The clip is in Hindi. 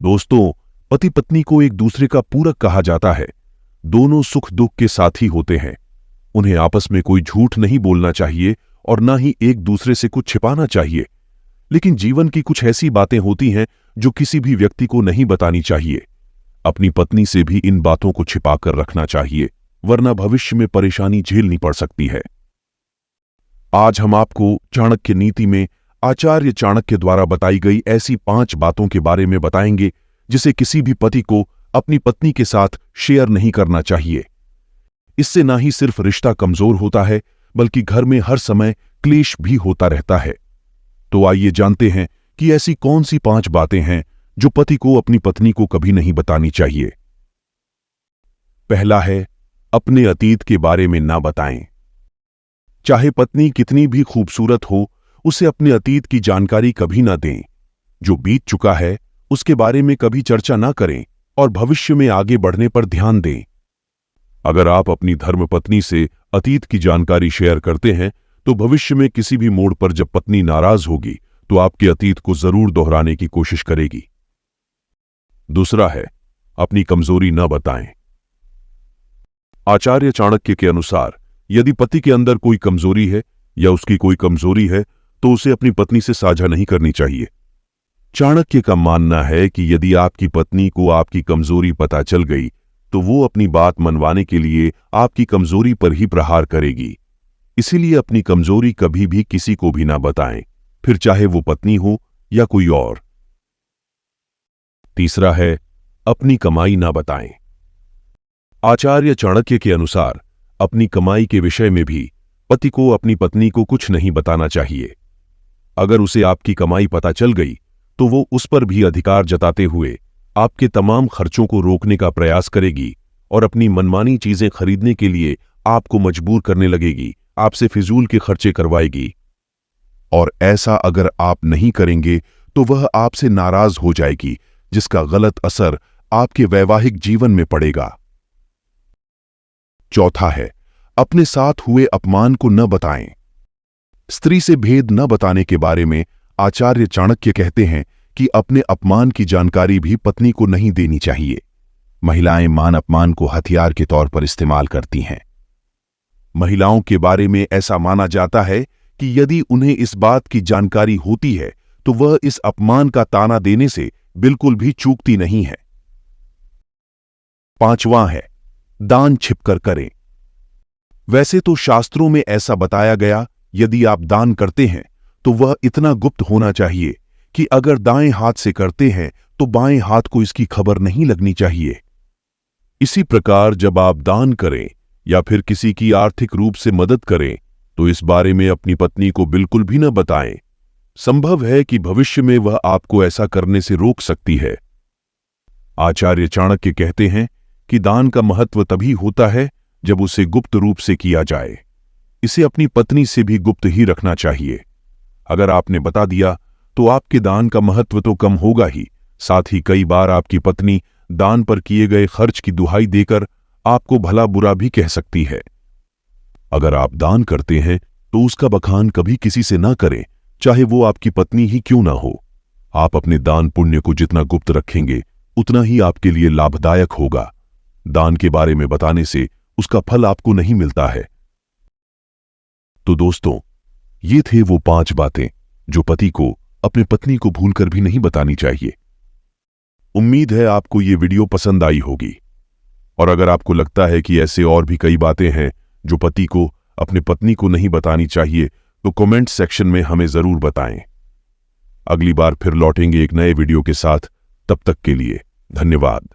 दोस्तों, पति पत्नी को एक दूसरे का पूरक कहा जाता है। दोनों सुख दुख के साथी होते हैं। उन्हें आपस में कोई झूठ नहीं बोलना चाहिए और ना ही एक दूसरे से कुछ छिपाना चाहिए। लेकिन जीवन की कुछ ऐसी बातें होती हैं जो किसी भी व्यक्ति को नहीं बतानी चाहिए। अपनी पत्नी से भी इन बातों को छिपा कर रखना चाहिए, वरना भविष्य में परेशानी झेलनी पड़ सकती है। आज हम आपको चाणक्य नीति में आचार्य चाणक्य द्वारा बताई गई ऐसी 5 बातों के बारे में बताएंगे जिसे किसी भी पति को अपनी पत्नी के साथ शेयर नहीं करना चाहिए। इससे ना ही सिर्फ रिश्ता कमजोर होता है, बल्कि घर में हर समय क्लेश भी होता रहता है। तो आइए जानते हैं कि ऐसी कौन सी 5 बातें हैं जो पति को अपनी पत्नी को कभी नहीं बतानी चाहिए। पहला है, अपने अतीत के बारे में ना बताएं। चाहे पत्नी कितनी भी खूबसूरत हो, उसे अपने अतीत की जानकारी कभी ना दें। जो बीत चुका है उसके बारे में कभी चर्चा ना करें और भविष्य में आगे बढ़ने पर ध्यान दें। अगर आप अपनी धर्मपत्नी से अतीत की जानकारी शेयर करते हैं तो भविष्य में किसी भी मोड़ पर जब पत्नी नाराज होगी तो आपके अतीत को जरूर दोहराने की कोशिश करेगी। दूसरा है, अपनी कमजोरी न बताएं। आचार्य चाणक्य के अनुसार यदि पति के अंदर कोई कमजोरी है या उसकी कोई कमजोरी है तो उसे अपनी पत्नी से साझा नहीं करनी चाहिए। चाणक्य का मानना है कि यदि आपकी पत्नी को आपकी कमजोरी पता चल गई तो वो अपनी बात मनवाने के लिए आपकी कमजोरी पर ही प्रहार करेगी। इसीलिए अपनी कमजोरी कभी भी किसी को भी ना बताएं, फिर चाहे वो पत्नी हो या कोई और। तीसरा है, अपनी कमाई ना बताएं। आचार्य चाणक्य के अनुसार अपनी कमाई के विषय में भी पति को अपनी पत्नी को कुछ नहीं बताना चाहिए। अगर उसे आपकी कमाई पता चल गई तो वो उस पर भी अधिकार जताते हुए आपके तमाम खर्चों को रोकने का प्रयास करेगी और अपनी मनमानी चीजें खरीदने के लिए आपको मजबूर करने लगेगी, आपसे फिजूल के खर्चे करवाएगी। और ऐसा अगर आप नहीं करेंगे तो वह आपसे नाराज हो जाएगी, जिसका गलत असर आपके वैवाहिक जीवन में पड़ेगा। चौथा है, अपने साथ हुए अपमान को न बताएं। स्त्री से भेद न बताने के बारे में आचार्य चाणक्य कहते हैं कि अपने अपमान की जानकारी भी पत्नी को नहीं देनी चाहिए। महिलाएं मान अपमान को हथियार के तौर पर इस्तेमाल करती हैं। महिलाओं के बारे में ऐसा माना जाता है कि यदि उन्हें इस बात की जानकारी होती है तो वह इस अपमान का ताना देने से बिल्कुल भी चूकती नहीं है। पांचवां है, दान छिपकर करें। वैसे तो शास्त्रों में ऐसा बताया गया, यदि आप दान करते हैं तो वह इतना गुप्त होना चाहिए कि अगर दाएं हाथ से करते हैं तो बाएं हाथ को इसकी खबर नहीं लगनी चाहिए। इसी प्रकार जब आप दान करें या फिर किसी की आर्थिक रूप से मदद करें तो इस बारे में अपनी पत्नी को बिल्कुल भी न बताएं। संभव है कि भविष्य में वह आपको ऐसा करने से रोक सकती है। आचार्य चाणक्य कहते हैं कि दान का महत्व तभी होता है जब उसे गुप्त रूप से किया जाए। इसे अपनी पत्नी से भी गुप्त ही रखना चाहिए। अगर आपने बता दिया तो आपके दान का महत्व तो कम होगा ही, साथ ही कई बार आपकी पत्नी दान पर किए गए खर्च की दुहाई देकर आपको भला बुरा भी कह सकती है। अगर आप दान करते हैं तो उसका बखान कभी किसी से ना करें, चाहे वो आपकी पत्नी ही क्यों ना हो। आप अपने दान पुण्य को जितना गुप्त रखेंगे उतना ही आपके लिए लाभदायक होगा। दान के बारे में बताने से उसका फल आपको नहीं मिलता है। तो दोस्तों, ये थे वो 5 बातें जो पति को अपने पत्नी को भूलकर भी नहीं बतानी चाहिए। उम्मीद है आपको ये वीडियो पसंद आई होगी। और अगर आपको लगता है कि ऐसे और भी कई बातें हैं जो पति को अपने पत्नी को नहीं बतानी चाहिए तो कमेंट सेक्शन में हमें जरूर बताएं। अगली बार फिर लौटेंगे एक नए वीडियो के साथ। तब तक के लिए धन्यवाद।